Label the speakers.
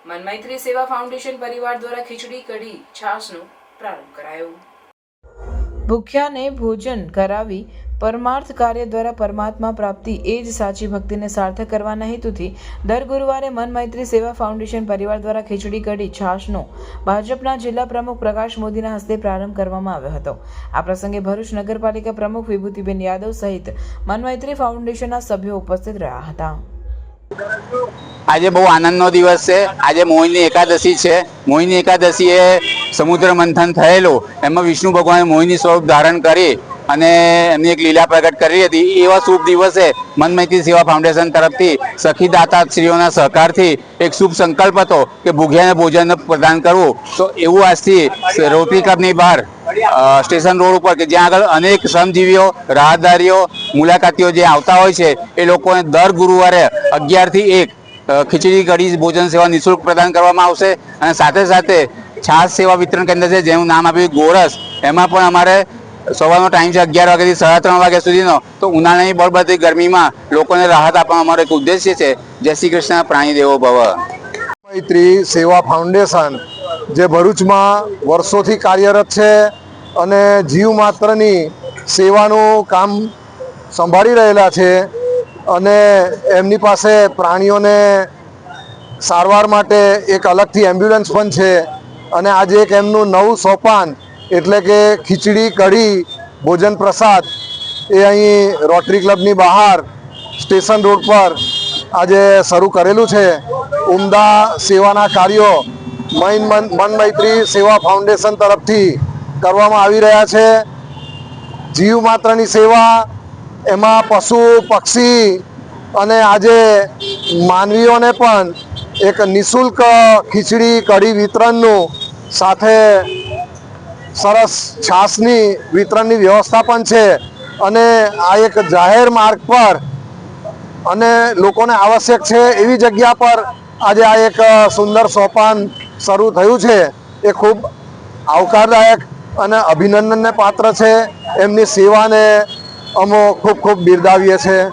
Speaker 1: મનમૈત્રી સેવા ફાઉન્ડેશન પરિવાર દ્વારા ખીચડી કઢી છાશનો પ્રારંભ કરાયો। ભૂખ્યાને ભોજન કરાવી પરમાર્થ કાર્ય દ્વારા પરમાત્મા પ્રાપ્તિ એ જ સાચી ભક્તિને સાર્થક કરવાના હેતુથી દર ગુરુવારે મનમૈત્રી સેવા ફાઉન્ડેશન પરિવાર દ્વારા ખીચડી કઢી છાશનો ભાજપના જિલ્લા પ્રમુખ પ્રકાશ મોદીના હસ્તે પ્રારંભ કરવામાં આવ્યો હતો। આ પ્રસંગે ભરૂચ નગરપાલિકા પ્રમુખ વિભૂતિબેન યાદવ સહિત મનમૈત્રી ફાઉન્ડેશનના સભ્યો ઉપસ્થિત રહ્યા હતા।
Speaker 2: આજે બહુ આનંદનો દિવસ છે। આજે મોહિની એકાદશી છે। મોહિની એકાદશી એ સમુદ્ર મંથન થયેલું, એમાં વિષ્ણુ ભગવાને મોહિની સ્વરૂપ ધારણ કરી અને એમની એક લીલા પ્રગટ કરી હતી। એવા શુભ દિવસે મનમૈત્રી સેવા ફાઉન્ડેશન તરફથી સખી દાતાશ્રીઓના સહકારથી એક શુભ સંકલ્પ હતો કે ભૂખ્યાને ભોજન પ્રદાન કરવું। તો એવું આજથી રોટરી ક્લબની બહાર સ્ટેશન રોડ ઉપર કે જ્યાં આગળ અનેક શ્રમજીવીઓ, રાહદારીઓ, મુલાકાતીઓ જે આવતા હોય છે એ લોકોને દર ગુરુવારે 11 થી 1 ખીચડી કઢી ભોજન સેવા નિઃશુલ્ક પ્રદાન કરવામાં આવશે। અને સાથે સાથે છાશ સેવા વિતરણ કેન્દ્ર છે જેનું નામ આપ્યું ગોરસ, એમાં પણ અમારે સવારનો ટાઈમ છે 11 વાગ્યાથી 3:30 વાગ્યા સુધીનો। તો ઉનાળાની બળબડતી ગરમીમાં લોકોને રાહત આપવાનો અમારો એક ઉદ્દેશ્ય છે। જય શ્રી કૃષ્ણ, પ્રાણી દેવો ભવ।
Speaker 3: મૈત્રી સેવા ફાઉન્ડેશન જે ભરૂચમાં વર્ષોથી કાર્યરત છે અને જીવ માત્રની સેવાનું કામ સંભાળી રહેલા છે અને એમની પાસે પ્રાણીઓને સારવાર માટે એક અલગથી એમ્બ્યુલન્સ પણ છે। અને આજે એક એમનું નવું સોપાન એટલે કે ખીચડી કઢી ભોજન પ્રસાદ એ અહીં રોટરી ક્લબની બહાર સ્ટેશન રોડ પર આજે શરૂ કરેલું છે। ઉમદા સેવાના કાર્યો મનમૈત્રી સેવા ફાઉન્ડેશન તરફથી કરવામાં આવી રહ્યા છે। જીવ માત્રની સેવા, એમાં પશુ પક્ષી અને આજે માનવીઓને પણ એક નિઃશુલ્ક ખીચડી કઢી વિતરણનું સાથે સરસ છાશની વિતરણની વ્યવસ્થા પણ છે। અને આ એક જાહેર માર્ગ પર અને લોકોને આવશ્યક છે એવી જગ્યા પર આજે આ એક સુંદર સોપાન શરૂ થયું છે। એ ખૂબ આવકારદાયક અને અભિનંદનને પાત્ર છે। એમની સેવાને અમે ખૂબ ખૂબ બિરદાવીએ છીએ।